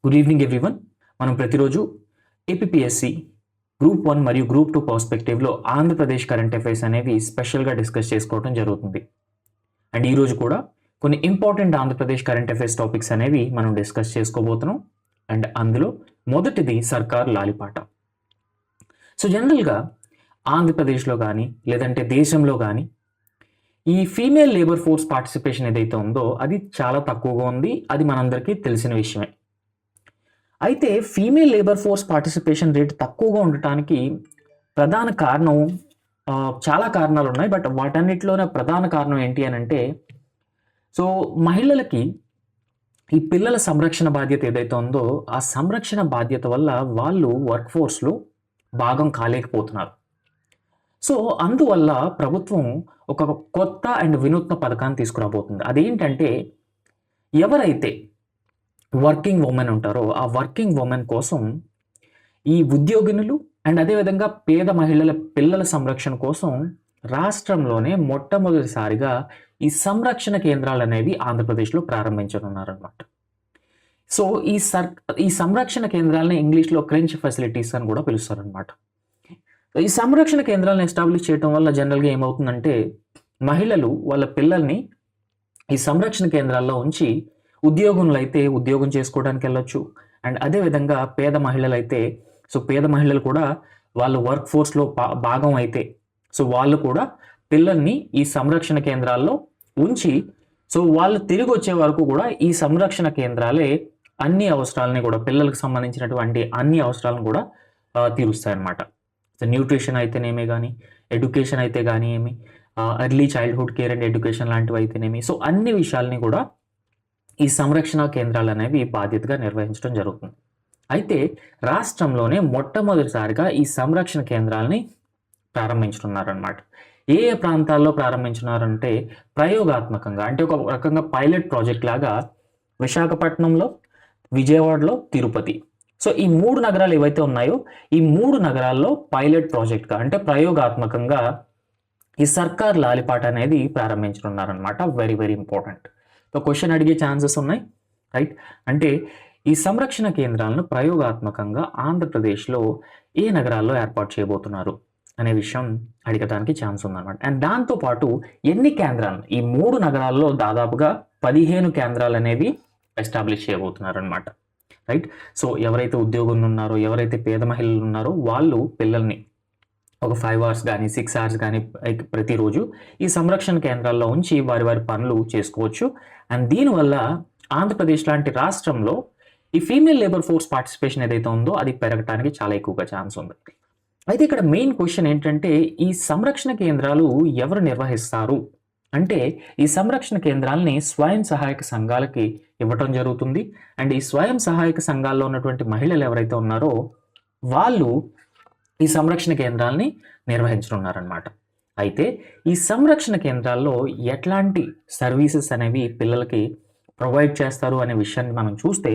Good evening everyone. మనం ప్రతిరోజు APSC group 1 మరియు గ్రూప్ 2 పర్స్పెక్టివ్లో ఆంధ్రప్రదేశ్ కరెంట్ అఫైర్స్ అనేవి స్పెషల్గా డిస్కస్ చేసుకోవడం జరుగుతుంది. అండ్ ఈరోజు కూడా కొన్ని important Andhra Pradesh current affairs topics అనేవి మనం డిస్కస్ చేసుకోబోతున్నాం. అండ్ అందులో మొదటిది సర్కార్ లాలిపాట. సో జనరల్గా ఆంధ్రప్రదేశ్లో కానీ లేదంటే దేశంలో కానీ ఈ ఫీమేల్ లేబర్ ఫోర్స్ పార్టిసిపేషన్ ఏదైతే ఉందో అది చాలా తక్కువగా ఉంది. అది మనందరికీ తెలిసిన విషయమే. అయితే female labour force participation rate తక్కువగా ఉండటానికి ప్రధాన కారణం చాలా కారణాలు ఉన్నాయి. బట్ వాటన్నిటిలోనే ప్రధాన కారణం ఏంటి అని అంటే, సో మహిళలకి ఈ పిల్లల సంరక్షణ బాధ్యత ఏదైతే ఉందో ఆ సంరక్షణ బాధ్యత వల్ల వాళ్ళు వర్క్ ఫోర్స్లో భాగం కాలేకపోతున్నారు. సో అందువల్ల ప్రభుత్వం ఒక కొత్త అండ్ వినూత్న పథకాన్ని తీసుకురాబోతుంది. అదేంటంటే, ఎవరైతే వర్కింగ్ ఉమెన్ ఉంటారో ఆ వర్కింగ్ ఉమెన్ కోసం ఈ ఉద్యోగినులు అండ్ అదేవిధంగా పేద మహిళల పిల్లల సంరక్షణ కోసం రాష్ట్రంలోనే మొట్టమొదటిసారిగా ఈ సంరక్షణ కేంద్రాలు అనేవి ఆంధ్రప్రదేశ్లో ప్రారంభించనున్నారనమాట. సో ఈ సంరక్షణ కేంద్రాలని ఇంగ్లీష్లో క్రెంచ్ ఫెసిలిటీస్ అని కూడా పిలుస్తారనమాట. ఈ సంరక్షణ కేంద్రాలను ఎస్టాబ్లిష్ చేయడం వల్ల జనరల్గా ఏమవుతుందంటే, మహిళలు వాళ్ళ పిల్లల్ని ఈ సంరక్షణ కేంద్రాల్లో ఉంచి ఉద్యోగులు అయితే ఉద్యోగం చేసుకోవడానికి వెళ్ళొచ్చు. అండ్ అదేవిధంగా పేద మహిళలు అయితే, సో పేద మహిళలు కూడా వాళ్ళ వర్క్ ఫోర్స్లో భాగం అయితే, సో వాళ్ళు కూడా పిల్లల్ని ఈ సంరక్షణ కేంద్రాల్లో ఉంచి, సో వాళ్ళు తిరిగి వచ్చే వరకు కూడా ఈ సంరక్షణ కేంద్రాలే అన్ని అవసరాలని కూడా, పిల్లలకు సంబంధించినటువంటి అన్ని అవసరాలను కూడా తీరుస్తాయన్నమాట. సో న్యూట్రిషన్ అయితేనేమి కానీ, ఎడ్యుకేషన్ అయితే కానీ ఏమి, early childhood care and education లాంటివి అయితేనేమి, సో అన్ని విషయాల్ని కూడా ఈ సంరక్షణ కేంద్రాలు అనేవి బాధ్యతగా నిర్వహించడం జరుగుతుంది. అయితే రాష్ట్రంలోనే మొట్టమొదటిసారిగా ఈ సంరక్షణ కేంద్రాలని ప్రారంభించుతున్నారనమాట. ఏ ఏ ప్రాంతాల్లో ప్రారంభించున్నారంటే, ప్రయోగాత్మకంగా, అంటే ఒక రకంగా పైలట్ ప్రాజెక్ట్ లాగా విశాఖపట్నంలో, విజయవాడలో, తిరుపతి. సో ఈ 3 నగరాలు ఏవైతే ఉన్నాయో ఈ 3 నగరాల్లో పైలట్ ప్రాజెక్ట్గా, అంటే ప్రయోగాత్మకంగా ఈ సర్కార్ లాలిపాట అనేది ప్రారంభించనున్నారనమాట. Very very important. So question అడిగే ఛాన్సెస్ ఉన్నాయి, రైట్? అంటే ఈ సంరక్షణ కేంద్రాలను ప్రయోగాత్మకంగా ఆంధ్రప్రదేశ్లో ఏ నగరాల్లో ఏర్పాటు చేయబోతున్నారు అనే విషయం అడగడానికి ఛాన్స్ ఉందన్నమాట. అండ్ దాంతోపాటు ఎన్ని కేంద్రాలను, ఈ 3 నగరాల్లో దాదాపుగా 15 కేంద్రాలు అనేవి ఎస్టాబ్లిష్ చేయబోతున్నారు అనమాట, రైట్? సో ఎవరైతే ఉద్యోగులు ఉన్నారో, ఎవరైతే పేద మహిళలు ఉన్నారో వాళ్ళు పిల్లల్ని ఒక 5 hours కానీ 6 hours కానీ ప్రతిరోజు ఈ సంరక్షణ కేంద్రాల్లో ఉంచి వారి వారి పనులు చేసుకోవచ్చు. అండ్ దీనివల్ల ఆంధ్రప్రదేశ్ లాంటి రాష్ట్రంలో ఈ ఫీమేల్ లేబర్ ఫోర్స్ పార్టిసిపేషన్ ఏదైతే ఉందో అది పెరగడానికి చాలా ఎక్కువగా ఛాన్స్ ఉంది. అయితే ఇక్కడ మెయిన్ క్వశ్చన్ ఏంటంటే, ఈ సంరక్షణ కేంద్రాలు ఎవరు నిర్వహిస్తారు అంటే, ఈ సంరక్షణ కేంద్రాలని స్వయం సహాయక సంఘాలకి ఇవ్వటం జరుగుతుంది. అండ్ ఈ స్వయం సహాయక సంఘాల్లో ఉన్నటువంటి మహిళలు ఎవరైతే ఉన్నారో వాళ్ళు ఈ సంరక్షణ కేంద్రాలని నిర్వహించనున్నారనమాట. అయితే ఈ సంరక్షణ కేంద్రాల్లో ఎట్లాంటి సర్వీసెస్ అనేవి పిల్లలకి ప్రొవైడ్ చేస్తారు అనే విషయాన్ని మనం చూస్తే,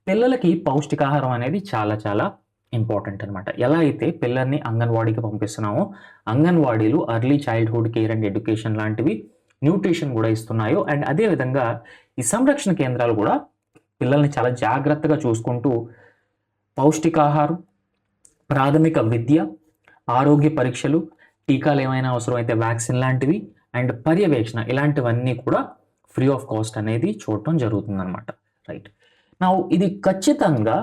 పిల్లలకి పౌష్టికాహారం అనేది చాలా చాలా ఇంపార్టెంట్ అనమాట. ఎలా అయితే పిల్లల్ని అంగన్వాడీకి పంపిస్తున్నామో, అంగన్వాడీలు early childhood care and education లాంటివి న్యూట్రిషన్ కూడా ఇస్తున్నాయో, అండ్ అదేవిధంగా ఈ సంరక్షణ కేంద్రాలు కూడా పిల్లల్ని చాలా జాగ్రత్తగా చూసుకుంటూ పౌష్టికాహారం, ప్రాథమిక విద్య, ఆరోగ్య పరీక్షలు, టీకాలు ఏమైనా అవసరమైతే వ్యాక్సిన్ లాంటివి, అండ్ పర్యవేక్షణ ఇలాంటివన్నీ కూడా ఫ్రీ ఆఫ్ కాస్ట్ అనేది చూడటం జరుగుతుందన్నమాట, రైట్? నా ఇది ఖచ్చితంగా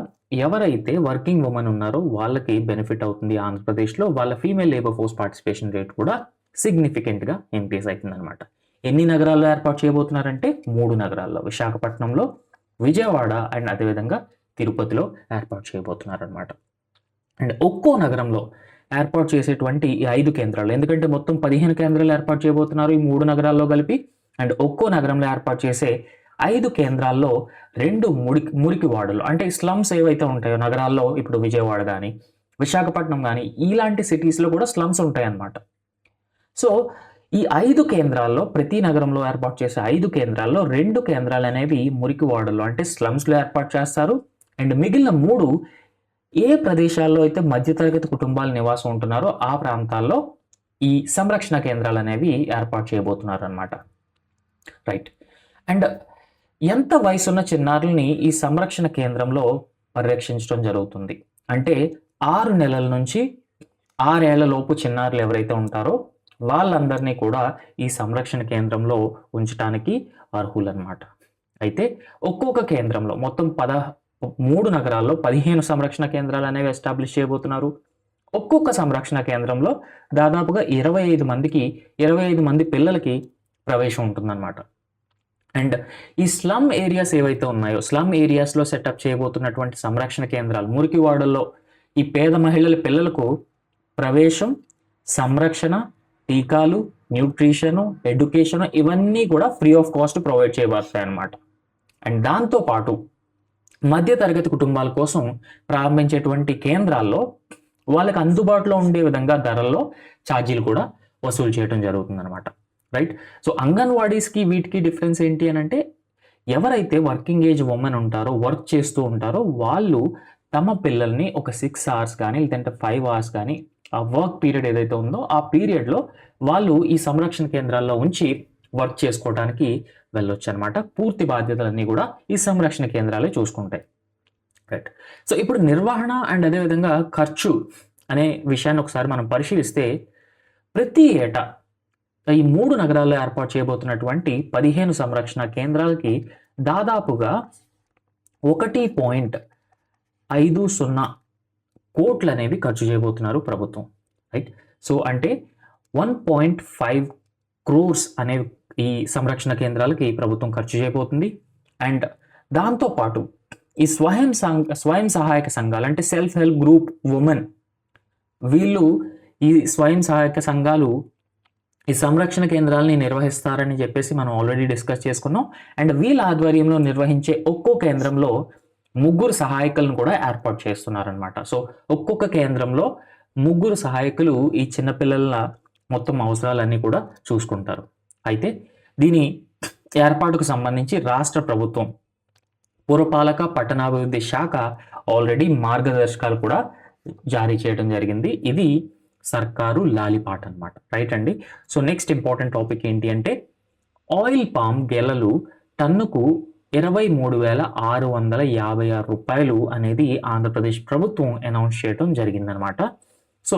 ఎవరైతే వర్కింగ్ ఉమెన్ ఉన్నారో వాళ్ళకి బెనిఫిట్ అవుతుంది. ఆంధ్రప్రదేశ్లో వాళ్ళ female labour force participation rate కూడా సిగ్నిఫికెంట్గా ఇంక్రీజ్ అవుతుందన్నమాట. ఎన్ని నగరాల్లో ఏర్పాటు చేయబోతున్నారంటే 3 నగరాల్లో, విశాఖపట్నంలో, విజయవాడ అండ్ అదేవిధంగా తిరుపతిలో ఏర్పాటు చేయబోతున్నారనమాట. అండ్ ఒక్కో నగరంలో ఏర్పాటు చేసేటువంటి ఈ 5 కేంద్రాలు, ఎందుకంటే మొత్తం 15 కేంద్రాలు ఏర్పాటు చేయబోతున్నారు ఈ 3 నగరాల్లో కలిపి. అండ్ ఒక్కో నగరంలో ఏర్పాటు చేసే 5 కేంద్రాల్లో 2 మురికి వార్డులు, అంటే స్లమ్స్ ఏవైతే ఉంటాయో నగరాల్లో, ఇప్పుడు విజయవాడ కానీ విశాఖపట్నం కానీ ఇలాంటి సిటీస్లో కూడా స్లమ్స్ ఉంటాయి అన్నమాట. సో ఈ 5 కేంద్రాల్లో, ప్రతి నగరంలో ఏర్పాటు చేసే 5 కేంద్రాల్లో 2 కేంద్రాలు అనేవి మురికి వార్డులు అంటే స్లమ్స్లో ఏర్పాటు చేస్తారు. అండ్ మిగిలిన 3 ఏ ప్రదేశాల్లో అయితే మధ్యతరగతి కుటుంబాలు నివాసం ఉంటున్నారో ఆ ప్రాంతాల్లో ఈ సంరక్షణ కేంద్రాలు అనేవి ఏర్పాటు చేయబోతున్నారు అన్నమాట, రైట్? అండ్ ఎంత వయసున్న చిన్నారుల్ని ఈ సంరక్షణ కేంద్రంలో పరిరక్షించడం జరుగుతుంది. అంటే 6 నెలల నుంచి 6 ఏళ్ల లోపు చిన్నారులు ఎవరైతే ఉంటారో వాళ్ళందరినీ కూడా ఈ సంరక్షణ కేంద్రంలో ఉంచడానికి అర్హులన్నమాట. అయితే ఒక్కొక్క కేంద్రంలో మొత్తం 13 నగరాల్లో 15 సంరక్షణ కేంద్రాలు అనేవి ఎస్టాబ్లిష్ చేయబోతున్నారు. ఒక్కొక్క సంరక్షణ కేంద్రంలో దాదాపుగా 25 మంది పిల్లలకి ప్రవేశం ఉంటుందన్నమాట. అండ్ ఈ స్లమ్ ఏరియాస్ ఏవైతే ఉన్నాయో, స్లమ్ ఏరియాస్లో సెటప్ చేయబోతున్నటువంటి సంరక్షణ కేంద్రాలు, మురికి వాడల్లో ఈ పేద మహిళల పిల్లలకు ప్రవేశం, సంరక్షణ, టీకాలు, న్యూట్రిషను, ఎడ్యుకేషన్ ఇవన్నీ కూడా ఫ్రీ ఆఫ్ కాస్ట్ ప్రొవైడ్ చేయబడతాయి అన్నమాట. అండ్ దాంతోపాటు మధ్యతరగతి కుటుంబాల కోసం ప్రారంభించేటువంటి కేంద్రాల్లో వాళ్ళకి అందుబాటులో ఉండే విధంగా ధరల్లో ఛార్జీలు కూడా వసూలు చేయడం జరుగుతుందన్నమాట. రైట్. సో అంగన్వాడీస్కి వీటికి డిఫరెన్స్ ఏంటి అని అంటే, ఎవరైతే వర్కింగ్ ఏజ్ ఉమెన్ ఉంటారో, వర్క్ చేస్తూ ఉంటారో వాళ్ళు తమ పిల్లల్ని ఒక 6 hours కానీ లేదంటే 5 hours కానీ ఆ వర్క్ పీరియడ్ ఏదైతే ఉందో ఆ పీరియడ్లో వాళ్ళు ఈ సంరక్షణ కేంద్రాల్లో ఉంచి వర్క్ చేసుకోవడానికి వెళ్ళొచ్చు అనమాట. పూర్తి బాధ్యతలన్నీ కూడా ఈ సంరక్షణ కేంద్రాలే చూసుకుంటాయి. రైట్. సో ఇప్పుడు నిర్వహణ అండ్ అదేవిధంగా ఖర్చు అనే విషయాన్ని ఒకసారి మనం పరిశీలిస్తే, ప్రతి ఏటా ఈ 3 నగరాల్లో ఏర్పాటు చేయబోతున్నటువంటి 15 సంరక్షణ కేంద్రాలకి దాదాపుగా 1.50 కోట్లు అనేవి ఖర్చు చేయబోతున్నారు ప్రభుత్వం. రైట్. సో అంటే 1.5 crores అనేవి ఈ సంరక్షణ కేంద్రాలకి ప్రభుత్వం ఖర్చు చేయబోతుంది. అండ్ దాంతోపాటు ఈ స్వయం సహాయక సంఘాలు అంటే సెల్ఫ్ హెల్ప్ గ్రూప్ ఉమెన్, వీళ్ళు ఈ స్వయం సహాయక సంఘాలు ఈ సంరక్షణ కేంద్రాలని నిర్వహిస్తారని చెప్పేసి మనం ఆల్రెడీ డిస్కస్ చేసుకున్నాం. అండ్ వీళ్ళ ఆధ్వర్యంలో నిర్వహించే ఒక్కో కేంద్రంలో 3 సహాయకులను కూడా ఏర్పాటు చేస్తున్నారనమాట. సో ఒక్కొక్క కేంద్రంలో 3 సహాయకులు ఈ చిన్నపిల్లల మొత్తం అవసరాలన్నీ కూడా చూసుకుంటారు. అయితే దీని ఏర్పాటుకు సంబంధించి రాష్ట్ర ప్రభుత్వం పురపాలక పట్టణాభివృద్ధి శాఖ ఆల్రెడీ మార్గదర్శకాలు కూడా జారీ చేయడం జరిగింది. ఇది సర్కారు లాలిపాట అనమాట. రైట్ అండి. సో నెక్స్ట్ ఇంపార్టెంట్ టాపిక్ ఏంటి అంటే, ఆయిల్ పామ్ గెలలు టన్నుకు 23,656 రూపాయలు అనేది ఆంధ్రప్రదేశ్ ప్రభుత్వం అనౌన్స్ చేయడం జరిగిందనమాట. సో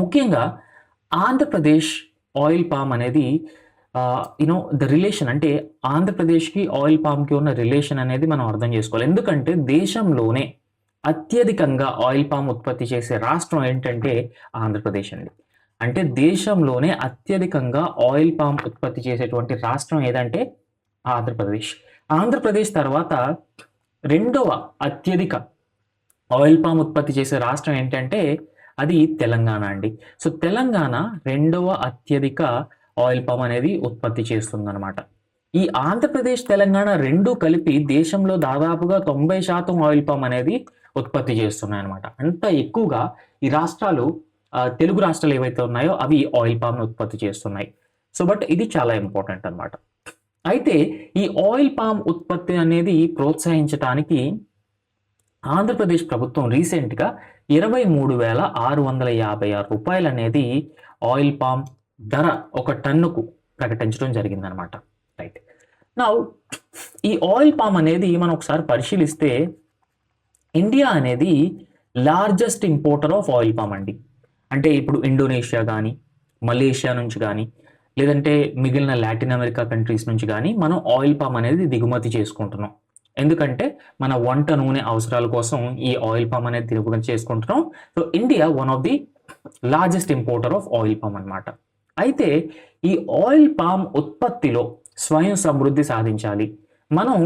ముఖ్యంగా ఆంధ్రప్రదేశ్ ఆయిల్ పామ్ అనేది ద రిలేషన్ అంటే ఆంధ్రప్రదేశ్కి ఆయిల్ పామ్కి ఉన్న రిలేషన్ అనేది మనం అర్థం చేసుకోవాలి. ఎందుకంటే దేశంలోనే అత్యధికంగా ఆయిల్ పామ్ ఉత్పత్తి చేసే రాష్ట్రం ఏంటంటే ఆంధ్రప్రదేశ్ అండి. అంటే దేశంలోనే అత్యధికంగా ఆయిల్ పామ్ ఉత్పత్తి చేసేటువంటి రాష్ట్రం ఏదంటే ఆంధ్రప్రదేశ్. ఆంధ్రప్రదేశ్ తర్వాత రెండవ అత్యధిక ఆయిల్ పామ్ ఉత్పత్తి చేసే రాష్ట్రం ఏంటంటే అది తెలంగాణ అండి. సో తెలంగాణ రెండవ అత్యధిక ఆయిల్ పామ్ అనేది ఉత్పత్తి చేస్తుందన్నమాట. ఈ ఆంధ్రప్రదేశ్ తెలంగాణ రెండు కలిపి దేశంలో దాదాపుగా 90% ఆయిల్ పామ్ అనేది ఉత్పత్తి చేస్తున్నాయి అనమాట. అంత ఎక్కువగా ఈ రాష్ట్రాలు తెలుగు రాష్ట్రాలు ఏవైతే ఉన్నాయో అవి ఆయిల్ పామ్ ఉత్పత్తి చేస్తున్నాయి. సో బట్ ఇది చాలా ఇంపార్టెంట్ అనమాట. అయితే ఈ ఆయిల్ పామ్ ఉత్పత్తి అనేది ప్రోత్సహించడానికి ఆంధ్రప్రదేశ్ ప్రభుత్వం రీసెంట్గా 23,656 రూపాయలు అనేది ఆయిల్ పామ్ ధర ఒక టన్నుకు ప్రకటించడం జరిగిందనమాట. రైట్. నౌ ఈ ఆయిల్ పామ్ అనేది మనం ఒకసారి పరిశీలిస్తే, ఇండియా అనేది largest importer of oil palm అండి. అంటే ఇప్పుడు ఇండోనేషియా కానీ, మలేషియా నుంచి కానీ, లేదంటే మిగిలిన లాటిన్ అమెరికా కంట్రీస్ నుంచి కానీ మనం ఆయిల్ పామ్ అనేది దిగుమతి చేసుకుంటున్నాం. ఎందుకంటే మన వంట నూనె అవసరాల కోసం ఈ ఆయిల్ పామ్ అనేది దిగుమతి చేసుకుంటున్నాం. So India one of the largest importer of oil palm అనమాట. అయితే ఈ ఆయిల్ పామ్ ఉత్పత్తిలో స్వయం సమృద్ధి సాధించాలి, మనం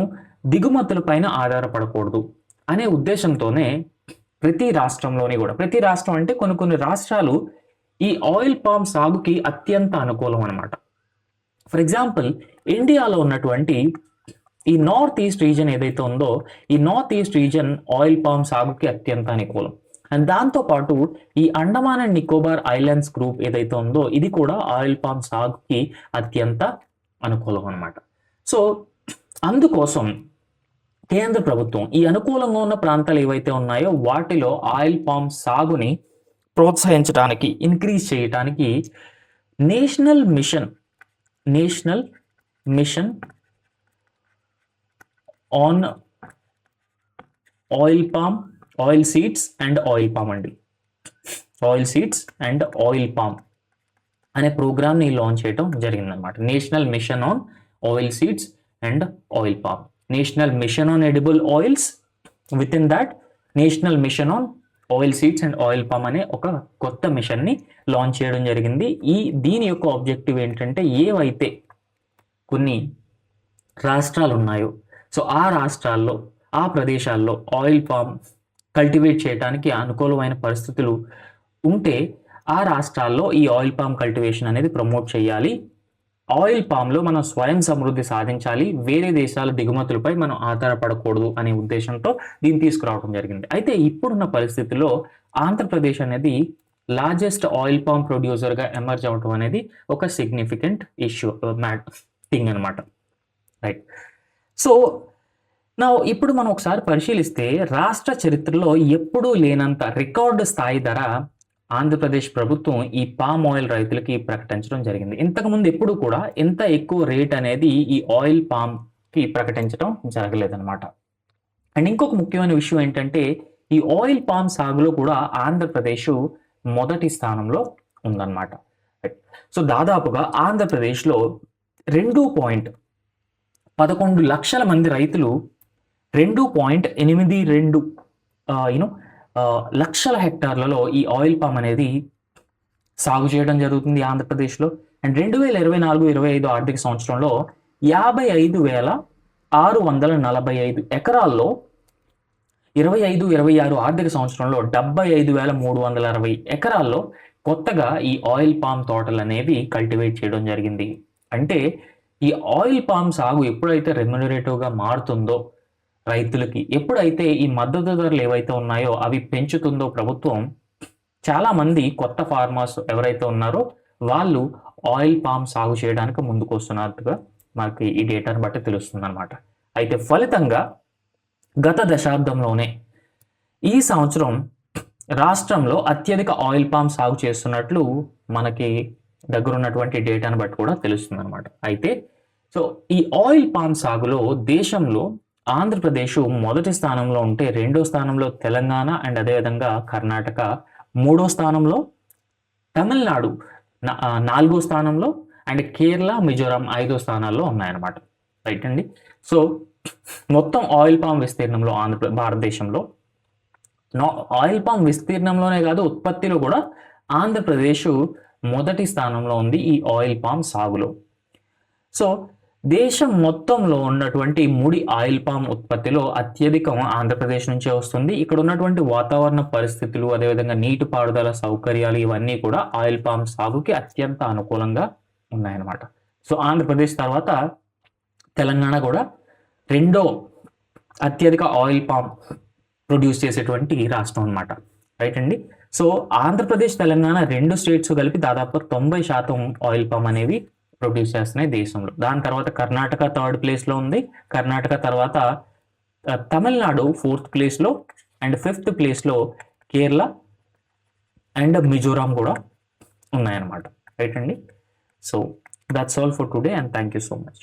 దిగుమతుల పైన ఆధారపడకూడదు అనే ఉద్దేశంతోనే ప్రతి రాష్ట్రంలోని కూడా, ప్రతి రాష్ట్రం అంటే కొన్ని రాష్ట్రాలు ఈ ఆయిల్ పామ్ సాగుకి అత్యంత అనుకూలం అనమాట. ఫర్ ఎగ్జాంపుల్ ఇండియాలో ఉన్నటువంటి ఈ నార్త్ ఈస్ట్ రీజన్ ఏదైతే ఉందో, ఈ north east region oil palm సాగుకి అత్యంత అనుకూలం. అండ్ దాంతోపాటు ఈ Andaman and Nicobar islands group ఏదైతే ఉందో ఇది కూడా ఆయిల్ పామ్ సాగుకి అత్యంత అనుకూలం అనమాట. సో అందుకోసం కేంద్ర ప్రభుత్వం ఈ అనుకూలంగా ఉన్న ప్రాంతాలు ఏవైతే ఉన్నాయో వాటిలో ఆయిల్ పామ్ సాగుని ప్రోత్సహించడానికి, ఇంక్రీజ్ చేయడానికి national mission on oil seeds and oil palm అండి. Oil seeds and oil palm అనే ప్రోగ్రామ్ని లాంచ్ చేయడం జరిగిందనమాట. National mission on oil seeds and oil palm, national mission on edible oils, within that national mission on oil seeds and oil palm అనే ఒక కొత్త మిషన్ని launch చేయడం జరిగింది. దీని యొక్క ఆబ్జెక్టివ్ ఏంటంటే, ఏవైతే కొన్ని రాష్ట్రాలు ఉన్నాయో, సో ఆ రాష్ట్రాల్లో, ఆ ప్రదేశాల్లో ఆయిల్ పామ్ కల్టివేట్ చేయడానికి అనుకూలమైన పరిస్థితులు ఉంటే ఆ రాష్ట్రాల్లో ఈ ఆయిల్ పామ్ కల్టివేషన్ అనేది ప్రమోట్ చేయాలి. ఆయిల్ పామ్లో మనం స్వయం సమృద్ధి సాధించాలి, వేరే దేశాల దిగుమతులపై మనం ఆధారపడకూడదు అనే ఉద్దేశంతో దీన్ని తీసుకురావడం జరిగింది. అయితే ఇప్పుడున్న పరిస్థితుల్లో ఆంధ్రప్రదేశ్ అనేది లార్జెస్ట్ ఆయిల్ పామ్ ప్రొడ్యూసర్గా ఎమర్జ్ అవడం అనేది ఒక సిగ్నిఫికెంట్ ఇష్యూ థింగ్ అనమాట. రైట్. సో ఇప్పుడు మనం ఒకసారి పరిశీలిస్తే రాష్ట్ర చరిత్రలో ఎప్పుడూ లేనంత రికార్డు స్థాయి ధర ఆంధ్రప్రదేశ్ ప్రభుత్వం ఈ పామ్ ఆయిల్ రైతులకి ప్రకటించడం జరిగింది. ఇంతకుముందు ఎప్పుడు కూడా ఇంత ఎక్కువ రేట్ అనేది ఈ ఆయిల్ పామ్కి ప్రకటించడం జరగలేదన్నమాట. అండ్ ఇంకొక ముఖ్యమైన విషయం ఏంటంటే, ఈ ఆయిల్ పామ్ సాగులో కూడా ఆంధ్రప్రదేశ్ మొదటి స్థానంలో ఉందన్నమాట. సో దాదాపుగా ఆంధ్రప్రదేశ్లో 2.11 లక్షల మంది రైతులు 2.82 లక్షల హెక్టార్లలో ఈ ఆయిల్ పామ్ అనేది సాగు చేయడం జరుగుతుంది ఆంధ్రప్రదేశ్లో. అండ్ 2024-25 ఆర్థిక సంవత్సరంలో 55,645 ఎకరాల్లో, 25-26 ఆర్థిక సంవత్సరంలో 75,360 ఎకరాల్లో కొత్తగా ఈ ఆయిల్ పామ్ తోటలు అనేవి కల్టివేట్ చేయడం జరిగింది. అంటే ఈ ఆయిల్ పామ్ సాగు ఎప్పుడైతే రెమ్యునరేటివ్గా మారుతుందో రైతులకి, ఎప్పుడైతే ఈ మద్దతు ధరలు ఏవైతే ఉన్నాయో అవి పెంచుతుందో ప్రభుత్వం, చాలామంది కొత్త ఫార్మర్స్ ఎవరైతే ఉన్నారో వాళ్ళు ఆయిల్ పామ్ సాగు చేయడానికి ముందుకు వస్తున్నట్టుగా మనకి ఈ డేటాను బట్టి తెలుస్తుంది అనమాట. అయితే ఫలితంగా గత దశాబ్దంలోనే ఈ సంవత్సరం రాష్ట్రంలో అత్యధిక ఆయిల్ పామ్ సాగు చేస్తున్నట్లు మనకి దగ్గరున్నటువంటి డేటాను బట్టి కూడా తెలుస్తుంది అనమాట. అయితే సో ఈ ఆయిల్ పామ్ సాగులో దేశంలో ఆంధ్రప్రదేశ్ మొదటి స్థానంలో ఉంటే, రెండో స్థానంలో తెలంగాణ అండ్ అదేవిధంగా కర్ణాటక, మూడో స్థానంలో తమిళనాడు, నాలుగో స్థానంలో, అండ్ కేరళ, మిజోరాం 5వ స్థానాల్లో ఉన్నాయన్నమాట. రైట్ అండి. సో మొత్తం ఆయిల్ పామ్ విస్తీర్ణంలో భారతదేశంలో ఆయిల్ పామ్ విస్తీర్ణంలోనే కాదు, ఉత్పత్తిలో కూడా ఆంధ్రప్రదేశ్ మొదటి స్థానంలో ఉంది ఈ ఆయిల్ పామ్ సాగులో. సో దేశం మొత్తంలో ఉన్నటువంటి ముడి ఆయిల్ పామ్ ఉత్పత్తిలో అత్యధికం ఆంధ్రప్రదేశ్ నుంచే వస్తుంది. ఇక్కడ ఉన్నటువంటి వాతావరణ పరిస్థితులు, అదేవిధంగా నీటిపారుదల సౌకర్యాలు, ఇవన్నీ కూడా ఆయిల్ పామ్ సాగుకి అత్యంత అనుకూలంగా ఉన్నాయన్నమాట. సో ఆంధ్రప్రదేశ్ తర్వాత తెలంగాణ కూడా రెండో అత్యధిక ఆయిల్ పామ్ ప్రొడ్యూస్ చేసేటువంటి రాష్ట్రం అనమాట. రైట్ అండి. సో ఆంధ్రప్రదేశ్, తెలంగాణ 2 స్టేట్స్ కలిపి దాదాపు 90% ఆయిల్ పామ్ అనేవి ప్రొడ్యూస్ చేస్తున్నాయి దేశంలో. దాని తర్వాత కర్ణాటక 3rd ప్లేస్లో ఉంది. కర్ణాటక తర్వాత తమిళనాడు 4th ప్లేస్లో, అండ్ 5th ప్లేస్లో కేరళ అండ్ మిజోరాం కూడా ఉన్నాయన్నమాట. రైట్ అండి. So that's all for today, and thank you so much.